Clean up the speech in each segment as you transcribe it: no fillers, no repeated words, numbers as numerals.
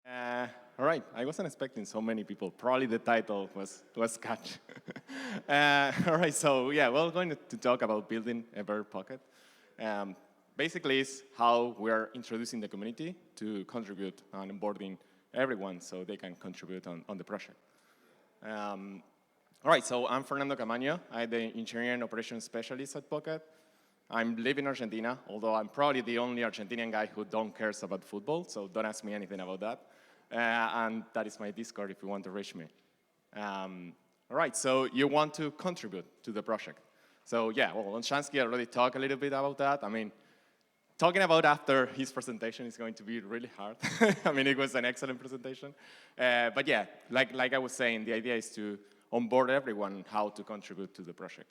All right, I wasn't expecting so many people. Probably the title was catch. All right, so yeah, we're going to talk about building a better pocket. Um, Basically, it's how we're introducing the community to contribute and onboarding everyone so they can contribute on the project. Um, all right, so I'm Fernando Camaaño. I'm the engineering and operations specialist at Pocket. I'm living in Argentina, although I'm probably the only Argentinian guy who don't cares about football, so don't ask me anything about that. And that is my Discord if you want to reach me. All right, so you want to contribute to the project. So yeah, well, Onshansky already talked a little bit about that. I mean, talking about after his presentation is going to be really hard. I mean, it was an excellent presentation. But yeah, like I was saying, the idea is to onboard everyone how to contribute to the project.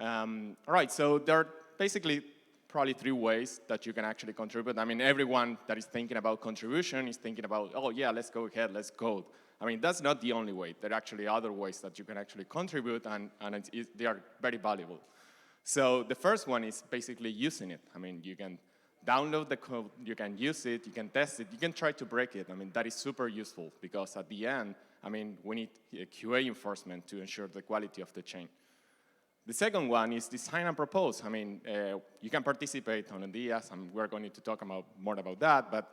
All right, so there are basically probably three ways that you can actually contribute. I mean, everyone that is thinking about contribution is thinking about, oh yeah, let's go ahead, let's code. I mean, that's not the only way. There are actually other ways that you can actually contribute, and they are very valuable. So the first one is basically using it. I mean, you can download the code, you can use it, you can test it, you can try to break it. I mean, that is super useful because at the end, I mean, we need QA enforcement to ensure the quality of the chain. The second one is design and propose. I mean, you can participate on ideas, and we're going to talk more about that, but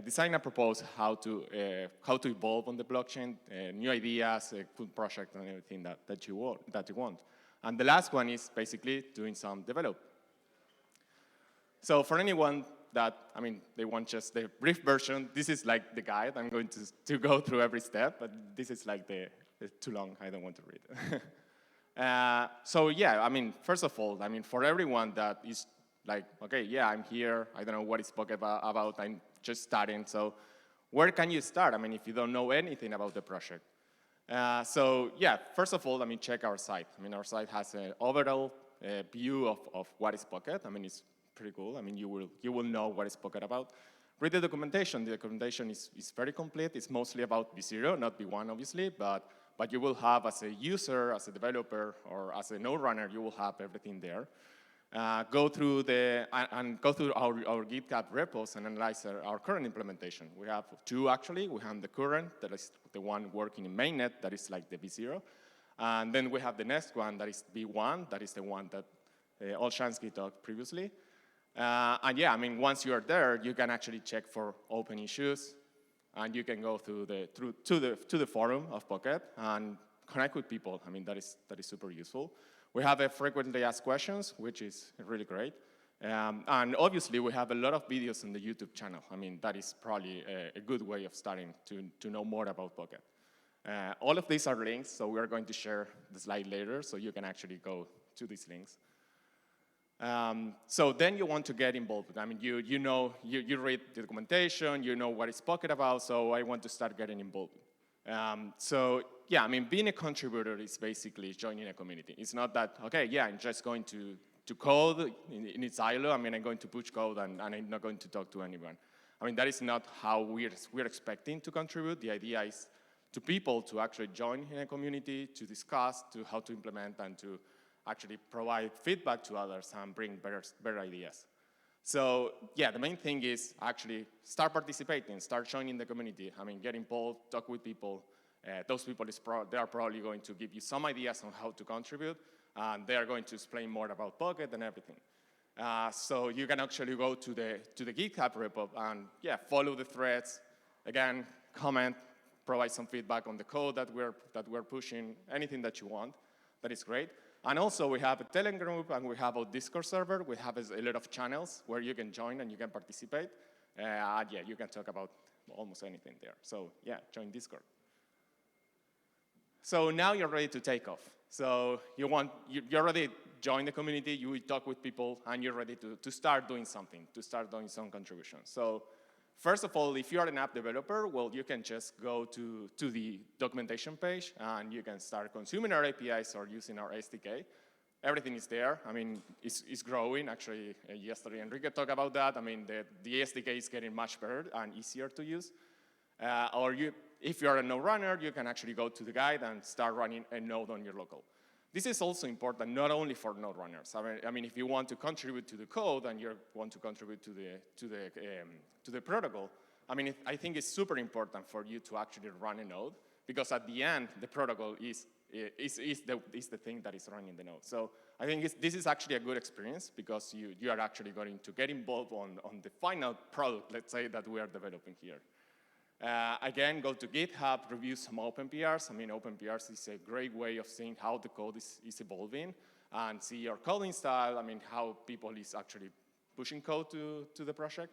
design and propose how to evolve on the blockchain, new ideas, good project, and everything that you want. And the last one is basically doing some develop. So for anyone that, I mean, they want just the brief version, this is like the guide. I'm going to go through every step, but this is like it's too long. I don't want to read. So yeah, I mean, first of all, I mean, for everyone that is like, okay, yeah, I'm here, I don't know what is Pocket about, I'm just starting, so where can you start? I mean, if you don't know anything about the project. So yeah, first of all, I mean, check our site. I mean, our site has an overall view of what is Pocket. I mean, it's pretty cool. I mean, you will know what is Pocket about. Read the documentation. The documentation is very complete. It's mostly about V0, not V1, obviously, but you will have, as a user, as a developer, or as a node runner, you will have everything there. Go through our GitHub repos and analyze our current implementation. We have two, actually. We have the current, that is the one working in mainnet, that is like the V0. And then we have the next one, that is V1, that is the one that Olshansky talked previously. And yeah, I mean, once you are there, you can actually check for open issues, and you can go to the forum of Pocket and connect with people. I mean, that is super useful. We have a frequently asked questions, which is really great. And obviously, we have a lot of videos on the YouTube channel. I mean, that is probably a good way of starting to know more about Pocket. All of these are links, so we are going to share the slide later, so you can actually go to these links. So then you want to get involved. I mean, you read the documentation, you know what is Pocket about, so I want to start getting involved. So yeah, I mean, being a contributor is basically joining a community. It's not that, okay, yeah, I'm just going to code in its silo. I mean, I'm going to push code and I'm not going to talk to anyone. I mean, that is not how we're expecting to contribute. The idea is to people to actually join in a community, to discuss, to how to implement, and to actually provide feedback to others and bring better ideas. So yeah, the main thing is actually start participating, start joining the community. I mean, get involved, talk with people. Those people, they are probably going to give you some ideas on how to contribute, and they are going to explain more about Pocket and everything. So you can actually go to the GitHub repo and yeah, follow the threads. Again, comment, provide some feedback on the code that we're pushing, anything that you want. That is great. And also, we have a Telegram group, and we have a Discord server. We have a lot of channels where you can join and you can participate. Yeah, you can talk about almost anything there. So yeah, join Discord. So now you're ready to take off. So you already joined the community, you talk with people, and you're ready to start doing something, to start doing some contributions. So first of all, if you are an app developer, well, you can just go to the documentation page, and you can start consuming our APIs or using our SDK. Everything is there. I mean, it's growing. Actually, yesterday Enrique talked about that. I mean, the SDK is getting much better and easier to use. If you're a node runner, you can actually go to the guide and start running a node on your local. This is also important, not only for node runners. I mean, if you want to contribute to the code and you want to contribute to the protocol, I mean, I think it's super important for you to actually run a node, because at the end, the protocol is the thing that is running the node. So I think this is actually a good experience, because you are actually going to get involved on the final product, let's say, that we are developing here. Again, go to GitHub, review some OpenPRs. I mean, OpenPRs is a great way of seeing how the code is evolving, and see your coding style, I mean, how people is actually pushing code to the project.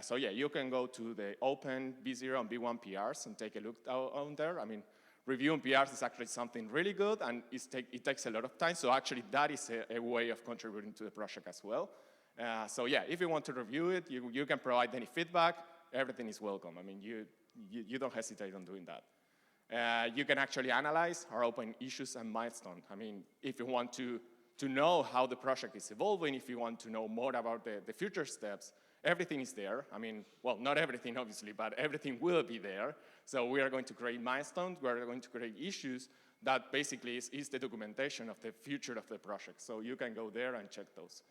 So yeah, you can go to the open V0 and V1 PRs and take a look on there. I mean, reviewing PRs is actually something really good, and it takes a lot of time. So actually, that is a way of contributing to the project as well. So yeah, if you want to review it, you can provide any feedback. Everything is welcome. I mean, you don't hesitate on doing that. You can actually analyze our open issues and milestones. I mean, if you want to know how the project is evolving, if you want to know more about the future steps, everything is there. I mean, well, not everything, obviously, but everything will be there. So we are going to create milestones. We are going to create issues that basically is the documentation of the future of the project. So you can go there and check those.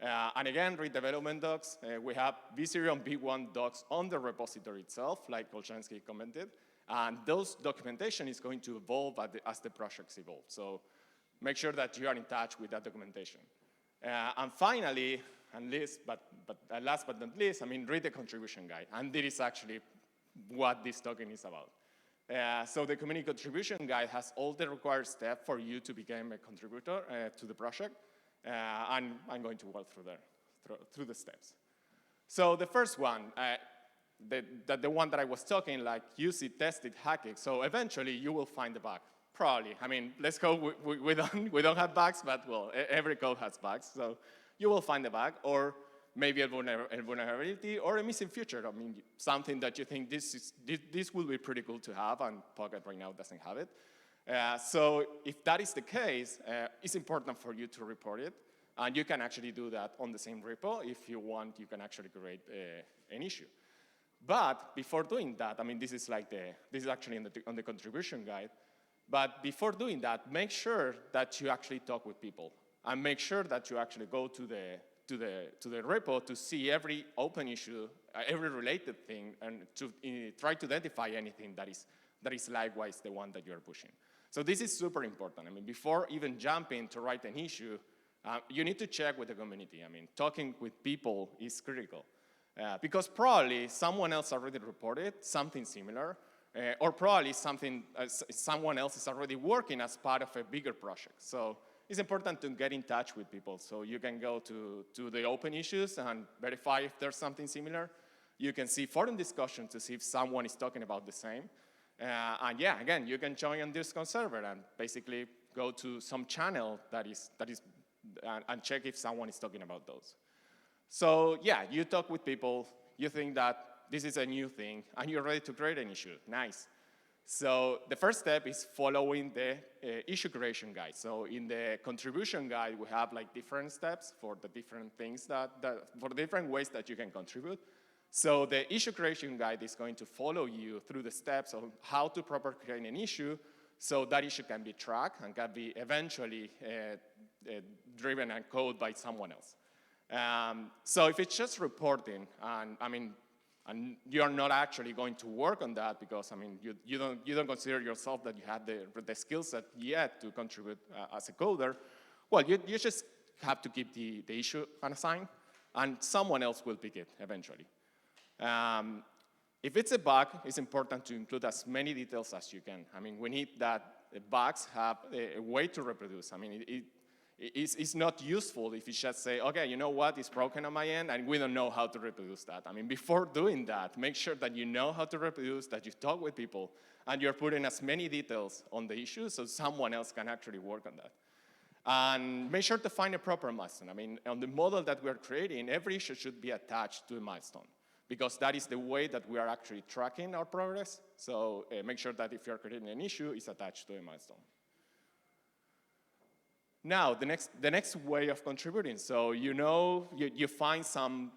And again, read development docs. We have V0 and V1 docs on the repository itself, like Olshansky commented. And those documentation is going to evolve as the projects evolve. So make sure that you are in touch with that documentation. And finally, and last but not least, I mean, read the contribution guide. And this is actually what this token is about. So the community contribution guide has all the required steps for you to become a contributor to the project. And I'm going to walk through the steps. So the first one, the one that I was talking, like use it, test it, hack it. So eventually you will find the bug. Probably. I mean, let's go. We don't have bugs, but well, every code has bugs. So you will find a bug, or maybe a vulnerability, or a missing feature. I mean, something that you think this will be pretty cool to have, and Pocket right now doesn't have it. So if that is the case, it's important for you to report it, and you can actually do that on the same repo. If you want, you can actually create an issue. But before doing that, I mean, this is actually on the contribution guide. But before doing that, make sure that you actually talk with people, and make sure that you actually go to the repo to see every open issue, every related thing, and to try to identify anything that is likewise the one that you are pushing. So this is super important. I mean, before even jumping to write an issue, you need to check with the community. I mean, talking with people is critical, because probably someone else already reported something similar, or probably someone else is already working as part of a bigger project. So it's important to get in touch with people. So you can go to the open issues and verify if there's something similar. You can see forum discussions to see if someone is talking about the same. And yeah, again, you can join on Discord server and basically go to some channel and check if someone is talking about those. So yeah, you talk with people, you think that this is a new thing, and you're ready to create an issue. Nice. So the first step is following the issue creation guide. So in the contribution guide, we have like different steps for the different things for the different ways that you can contribute. So the issue creation guide is going to follow you through the steps of how to properly create an issue, so that issue can be tracked and can be eventually driven and coded by someone else. So if it's just reporting, and you are not actually going to work on that because, I mean, you don't consider yourself that you have the skill set yet to contribute as a coder, well, you just have to keep the issue unassigned, and someone else will pick it eventually. If it's a bug, it's important to include as many details as you can. I mean, we need that bugs have a way to reproduce. I mean, it's not useful if you just say, okay, you know what, it's broken on my end, and we don't know how to reproduce that. I mean, before doing that, make sure that you know how to reproduce, that you talk with people, and you're putting as many details on the issue so someone else can actually work on that. And make sure to find a proper milestone. I mean, on the model that we're creating, every issue should be attached to a milestone, because that is the way that we are actually tracking our progress. So make sure that if you're creating an issue, it's attached to a milestone. Now, the next way of contributing. So you find some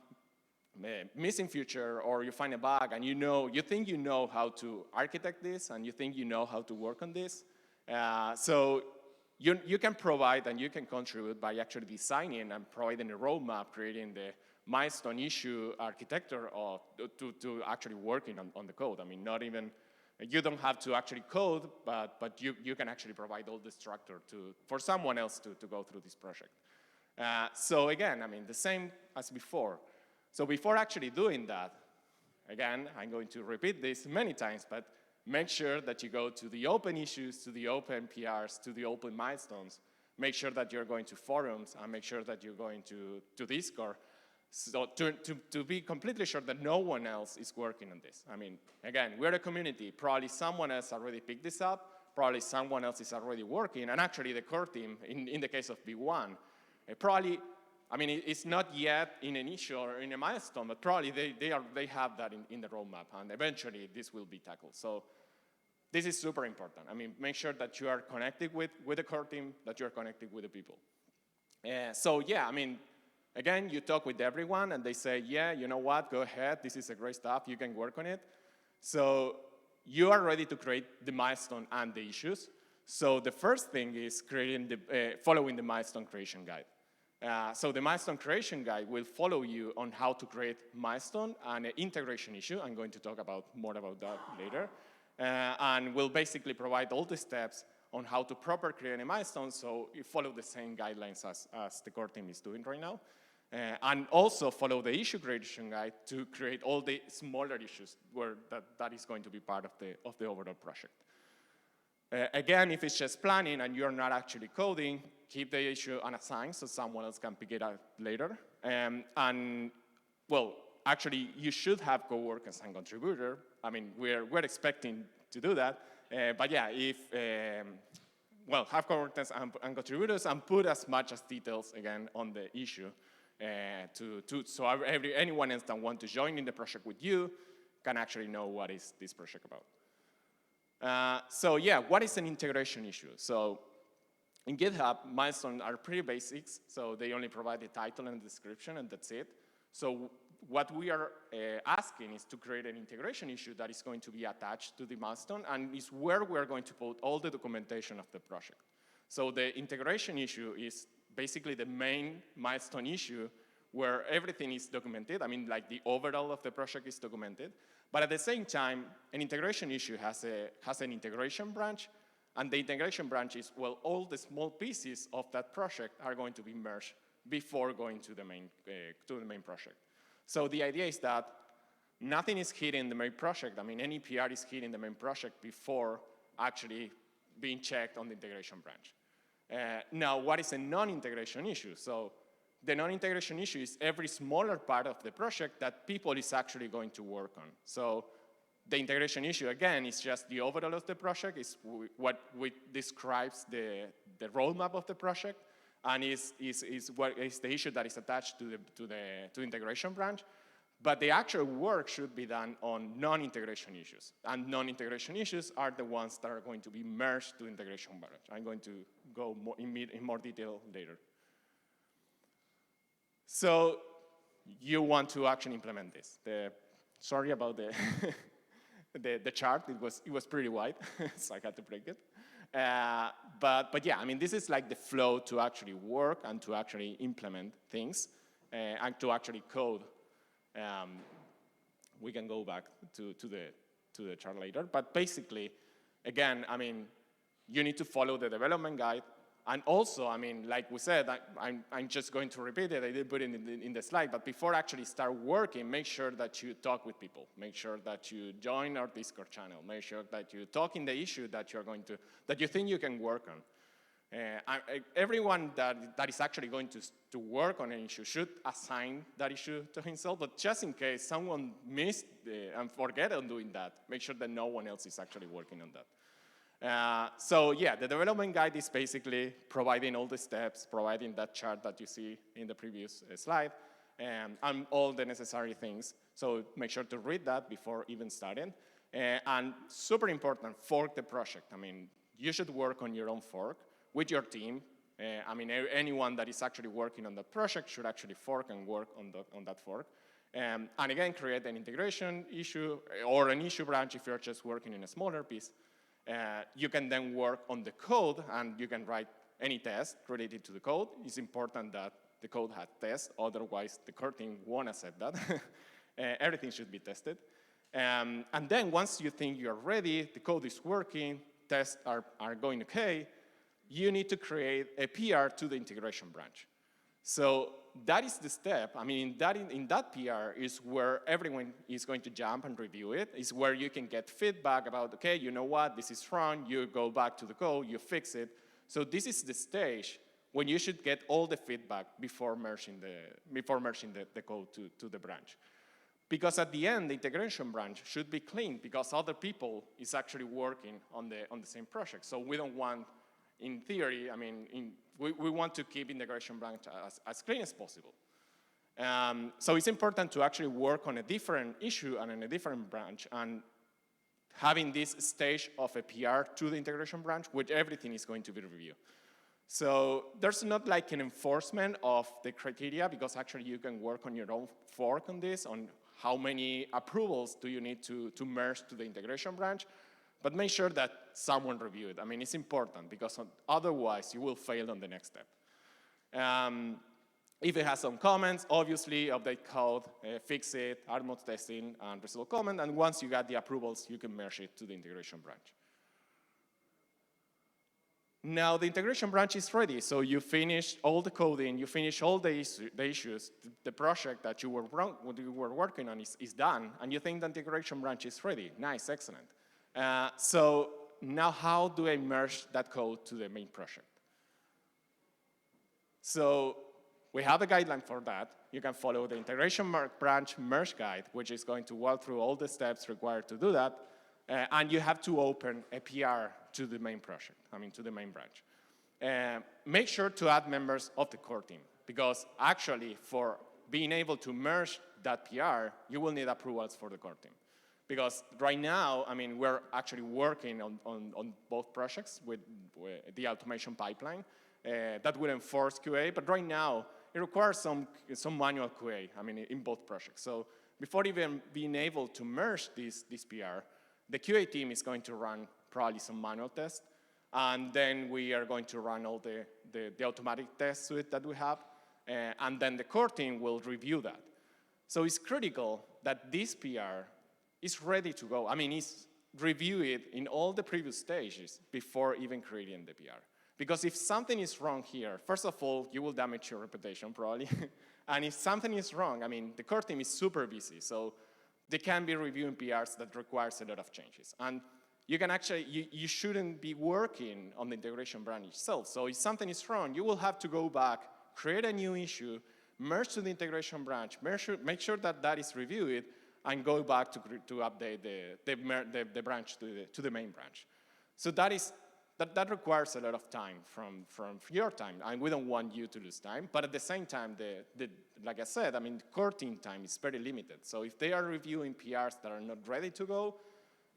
missing feature, or you find a bug, and you think you know how to architect this, and you think you know how to work on this. So you can provide and you can contribute by actually designing and providing a roadmap, creating the milestone issue architecture to actually working on the code. I mean, not even, you don't have to actually code, but you can actually provide all the structure for someone else to go through this project. So again, I mean, the same as before. So before actually doing that, again, I'm going to repeat this many times, but make sure that you go to the open issues, to the open PRs, to the open milestones. Make sure that you're going to forums, and make sure that you're going to Discord. So to be completely sure that no one else is working on this. I mean, again, we're a community. Probably someone else already picked this up. Probably someone else is already working. And actually, the core team, in the case of V1, probably, I mean, it's not yet in an issue or in a milestone, but probably they have that in the roadmap, and eventually this will be tackled. So this is super important. I mean, make sure that you are connected with the core team, that you are connected with the people. So yeah, I mean, again, you talk with everyone, and they say, yeah, you know what, go ahead, this is a great stuff, you can work on it. So you are ready to create the milestone and the issues. So the first thing is following the milestone creation guide. So the milestone creation guide will follow you on how to create milestone and an integration issue. I'm going to talk more about that later. And will basically provide all the steps on how to properly create a milestone, so you follow the same guidelines as the core team is doing right now. And also follow the issue creation guide to create all the smaller issues where that is going to be part of the overall project. Again, if it's just planning and you're not actually coding, keep the issue unassigned so someone else can pick it up later. And well, actually, you should have coworkers and contributor. I mean, we're expecting to do that. But yeah, have coworkers and contributors and put as much as details, again, on the issue so anyone else that wants to join in the project with you can actually know what is this project about. So yeah, what is an integration issue? So in GitHub, milestones are pretty basics. So they only provide the title and description, and that's it. So what we are asking is to create an integration issue that is going to be attached to the milestone, and is where we're going to put all the documentation of the project. So the integration issue is basically the main milestone issue where everything is documented. I mean, like the overall of the project is documented. But at the same time, an integration issue has an integration branch, and the integration branch is, well, all the small pieces of that project are going to be merged before going to the main project. So the idea is that nothing is hit in the main project. I mean, any PR is hit in the main project before actually being checked on the integration branch. Now, what is a non-integration issue? So the non-integration issue is every smaller part of the project that people is actually going to work on. So the integration issue, again, is just the overall of the project, is what describes the roadmap of the project, and is the issue that is attached to the integration branch. But the actual work should be done on non-integration issues. And non-integration issues are the ones that are going to be merged to integration branch. I'm going to go in more detail later. So you want to actually implement this. Sorry about the the chart. It was pretty wide, so I had to break it. But yeah, I mean, this is like the flow to actually work and to actually implement things and to actually code. We can go back to the chart later. But basically, again, I mean, you need to follow the development guide. And also, I mean, like we said, I'm just going to repeat it. I did put it in the slide. But before actually start working, make sure that you talk with people. Make sure that you join our Discord channel. Make sure that you talk in the issue that you think you can work on. Everyone that is actually going to work on an issue should assign that issue to himself. But just in case someone missed and forget on doing that, make sure that no one else is actually working on that. So yeah, the development guide is basically providing all the steps, providing that chart that you see in the previous slide, and all the necessary things. So make sure to read that before even starting. And super important, fork the project. I mean, you should work on your own fork with your team. I mean, anyone that is actually working on that project should actually fork and work on that fork. And again, create an integration issue or an issue branch if you're just working in a smaller piece. You can then work on the code, and you can write any test related to the code. It's important that the code had tests, otherwise the core team won't accept that. Everything should be tested. And then once you think you're ready, the code is working, tests are going okay, you need to create a PR to the integration branch. So that is the step. I mean, in that PR is where everyone is going to jump and review it. It's where you can get feedback about, okay, you know what, this is wrong. You go back to the code, you fix it. So this is the stage when you should get all the feedback before merging the code to the branch. Because at the end, the integration branch should be clean because other people is actually working on the same project. So we don't want, in theory, I mean, we want to keep integration branch as clean as possible. So it's important to actually work on a different issue and in a different branch, and having this stage of a PR to the integration branch, which everything is going to be reviewed. So there's not like an enforcement of the criteria, because actually you can work on your own fork on this, on how many approvals do you need to merge to the integration branch. But make sure that someone review it. I mean, it's important, because otherwise you will fail on the next step. If it has some comments, obviously update code, fix it, add mod testing, and resolve comment. And once you got the approvals, you can merge it to the integration branch. Now the integration branch is ready. So you finished all the coding, you finished all the issues, the project that you were working on is done, and you think the integration branch is ready. Nice, excellent. So now how do I merge that code to the main project? So we have a guideline for that. You can follow the integration branch merge guide, which is going to walk through all the steps required to do that. And you have to open a PR to the main project, I mean, to the main branch. Make sure to add members of the core team, because actually for being able to merge that PR, you will need approvals for the core team. Because right now, I mean, we're actually working on both projects with the automation pipeline that will enforce QA, but right now, it requires some manual QA, I mean, in both projects. So before even being able to merge this PR, the QA team is going to run probably some manual tests, and then we are going to run all the automatic test suite that we have, and then the core team will review that. So it's critical that this PR is ready to go. I mean, it's review it in all the previous stages before even creating the PR. Because if something is wrong here, first of all, you will damage your reputation probably. And if something is wrong, I mean, the core team is super busy, so they can be reviewing PRs that requires a lot of changes. And you can actually, you shouldn't be working on the integration branch itself. So if something is wrong, you will have to go back, create a new issue, merge to the integration branch, make sure that that is reviewed, and go back to update the branch to the main branch. So that requires a lot of time from your time, and we don't want you to lose time. But at the same time, like I said, I mean, the core team time is very limited. So if they are reviewing PRs that are not ready to go,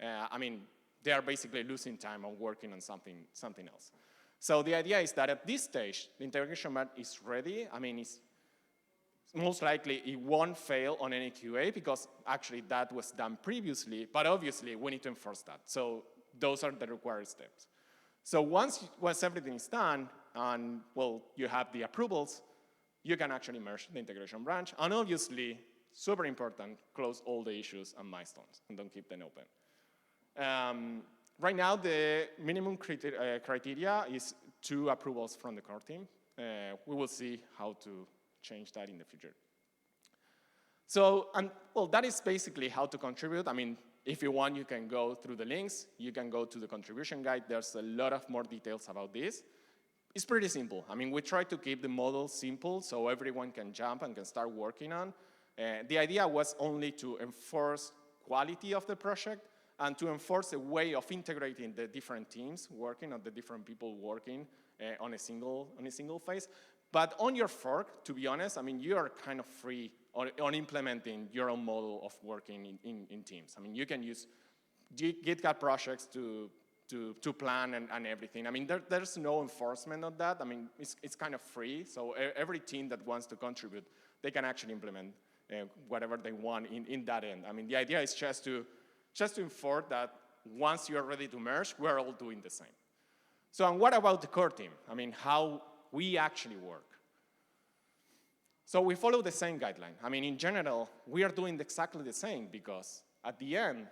I mean, they are basically losing time on working on something else. So the idea is that at this stage, the integration branch is ready. I mean, it's most likely it won't fail on any QA, because actually that was done previously, but obviously we need to enforce that. So those are the required steps. So once everything is done, and well, you have the approvals, you can actually merge the integration branch. And obviously, super important, close all the issues and milestones, and don't keep them open. Right now, the minimum criteria is 2 approvals from the core team. We will see how to change that in the future. So, well, that is basically how to contribute. I mean, if you want, you can go through the links. You can go to the contribution guide. There's a lot of more details about this. It's pretty simple. I mean, we try to keep the model simple so everyone can jump and can start working on. The idea was only to enforce quality of the project and to enforce a way of integrating the different teams working, or the different people working on a single phase. But on your fork, to be honest, I mean, you are kind of free on implementing your own model of working in teams. I mean, you can use GitHub projects to plan and everything. I mean, there's no enforcement of that. I mean, it's kind of free. So every team that wants to contribute, they can actually implement whatever they want in that end. I mean, the idea is just to enforce that once you're ready to merge, we're all doing the same. So, and what about the core team? I mean, how we actually work. So we follow the same guideline. I mean, in general, we are doing exactly the same because at the end,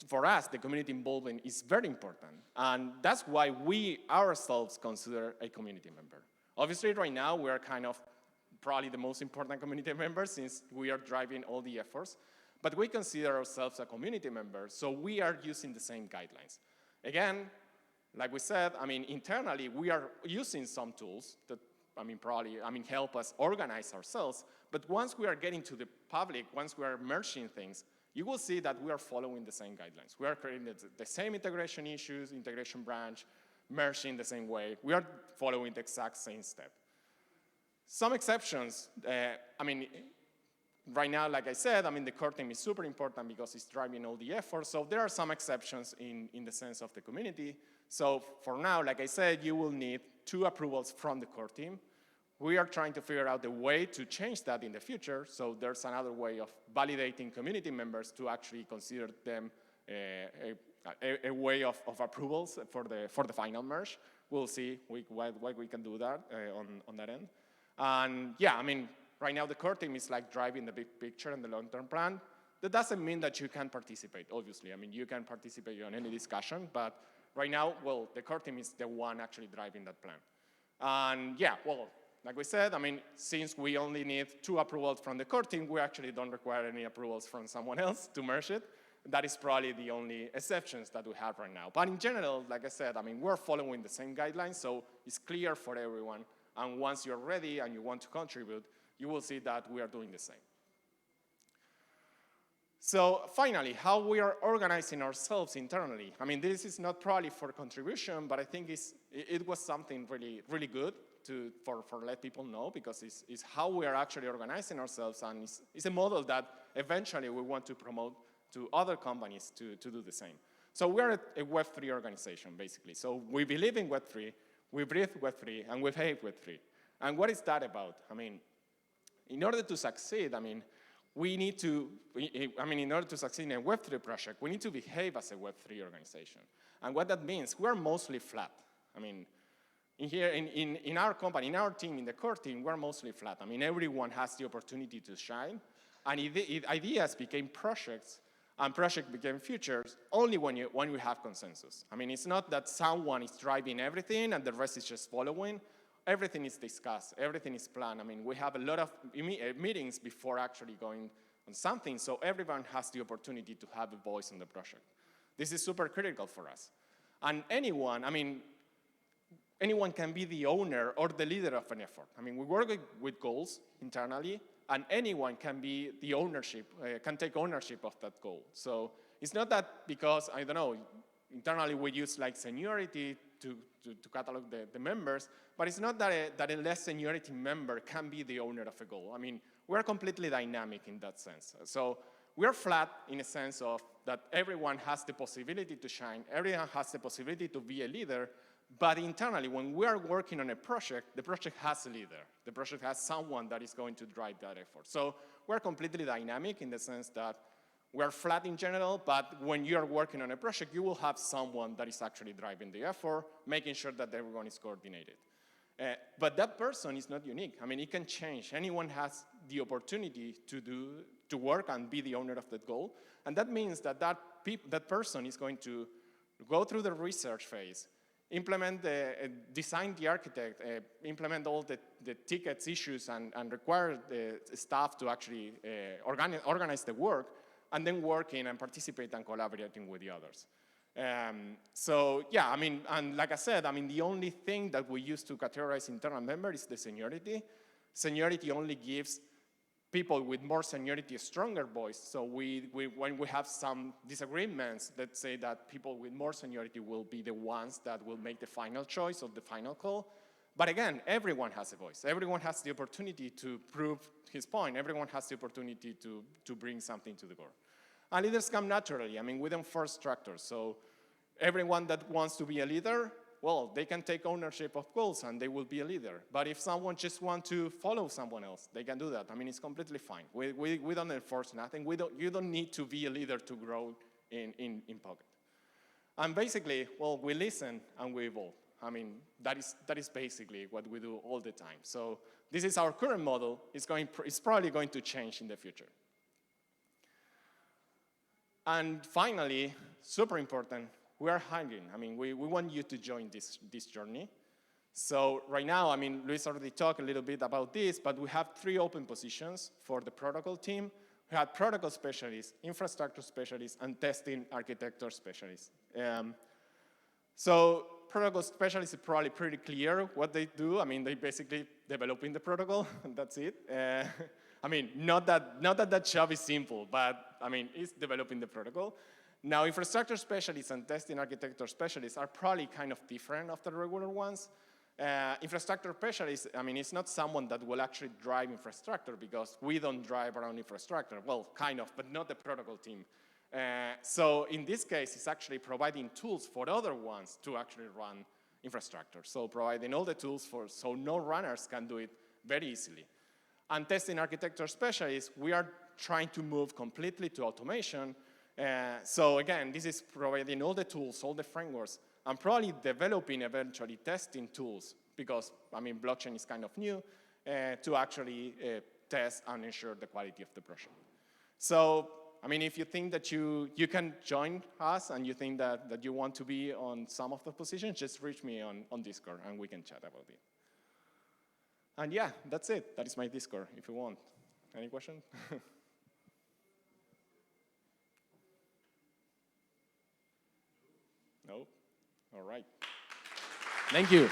for us, the community involvement is very important. And that's why we ourselves consider a community member. Obviously, right now, we are kind of probably the most important community member since we are driving all the efforts. But we consider ourselves a community member, so we are using the same guidelines. Again, like we said, I mean, internally, we are using some tools that help us organize ourselves. But once we are getting to the public, once we are merging things, you will see that we are following the same guidelines. We are creating the same integration issues, integration branch, merging the same way. We are following the exact same step. Some exceptions, right now, like I said, the core team is super important because it's driving all the effort. So there are some exceptions in the sense of the community. So for now, like I said, you will need 2 approvals from the core team. We are trying to figure out a way to change that in the future. So there's another way of validating community members to actually consider them a way of approvals for the final merge. We'll see what we can do that on that end. And yeah, right now the core team is like driving the big picture and the long-term plan. That doesn't mean that you can participate, obviously. You can participate on any discussion, but right now, well, the core team is the one actually driving that plan. And yeah, well, like we said, since we only need 2 approvals from the core team, we actually don't require any approvals from someone else to merge it. That is probably the only exceptions that we have right now. But in general, like I said, we're following the same guidelines, so it's clear for everyone. And once you're ready and you want to contribute, you will see that we are doing the same. So finally, how we are organizing ourselves internally. This is not probably for contribution, but I think it was something really, really good for let people know, because it's how we are actually organizing ourselves, and it's a model that eventually we want to promote to other companies to do the same. So we're a Web3 organization, basically. So we believe in Web3, we breathe Web3, and we behave Web3. And what is that about? In order to succeed, we need to, in order to succeed in a Web3 project, we need to behave as a Web3 organization. And what that means, we're mostly flat. In our company, in our team, in the core team, we're mostly flat. Everyone has the opportunity to shine. And ideas became projects, and projects became features only when we have consensus. It's not that someone is driving everything and the rest is just following. Everything is discussed, everything is planned. We have a lot of meetings before actually going on something, so everyone has the opportunity to have a voice in the project. This is super critical for us. And anyone can be the owner or the leader of an effort. We work with goals internally, and anyone can be the ownership, can take ownership of that goal. So it's not that because, I don't know, internally we use like seniority to catalog the members, but it's not that a less seniority member can be the owner of a goal. We're completely dynamic in that sense. So we're flat in a sense of that everyone has the possibility to shine, everyone has the possibility to be a leader, but internally, when we are working on a project, the project has a leader. The project has someone that is going to drive that effort. So we're completely dynamic in the sense that we're flat in general, but when you're working on a project, you will have someone that is actually driving the effort, making sure that everyone is coordinated. But that person is not unique. It can change. Anyone has the opportunity to work and be the owner of that goal. And that means that that person is going to go through the research phase, implement design the architect, implement all the tickets, issues, and require the staff to actually organize the work, and then working and participate and collaborating with the others. So yeah, and like I said, the only thing that we use to categorize internal members is the seniority. Seniority only gives people with more seniority a stronger voice. So when we have some disagreements, let's say that people with more seniority will be the ones that will make the final choice of the final call. But again, everyone has a voice. Everyone has the opportunity to prove his point. Everyone has the opportunity to bring something to the board. And leaders come naturally. We don't force structures. So everyone that wants to be a leader, well, they can take ownership of goals and they will be a leader. But if someone just wants to follow someone else, they can do that. It's completely fine. We don't enforce nothing. You don't need to be a leader to grow in Pocket. And basically, well, we listen and we evolve. I mean, that is basically what we do all the time. So this is our current model. It's probably going to change in the future. And finally, super important, we are hiring. I mean, we want you to join this journey. So right now, I mean, Luis already talked a little bit about this, but we have 3 open positions for the protocol team. We have protocol specialists, infrastructure specialists, and testing architecture specialists. So protocol specialists is probably pretty clear what they do. I mean, they basically developing the protocol, and that's it. I mean, not that job is simple, but I mean, it's developing the protocol. Now, infrastructure specialists and testing architecture specialists are probably kind of different of the regular ones. Infrastructure specialists, I mean, it's not someone that will actually drive infrastructure because we don't drive around infrastructure. Well, kind of, but not the protocol team. So in this case, it's actually providing tools for other ones to actually run infrastructure. So providing all the tools so no runners can do it very easily. And testing architecture specialists, we are trying to move completely to automation. So again, this is providing all the tools, all the frameworks, and probably developing eventually testing tools because, I mean, blockchain is kind of new to actually test and ensure the quality of the project. So, I mean, if you think that you can join us and you think that you want to be on some of the positions, just reach me on Discord and we can chat about it. And yeah, that's it. That is my Discord, if you want. Any questions? No? All right. Thank you.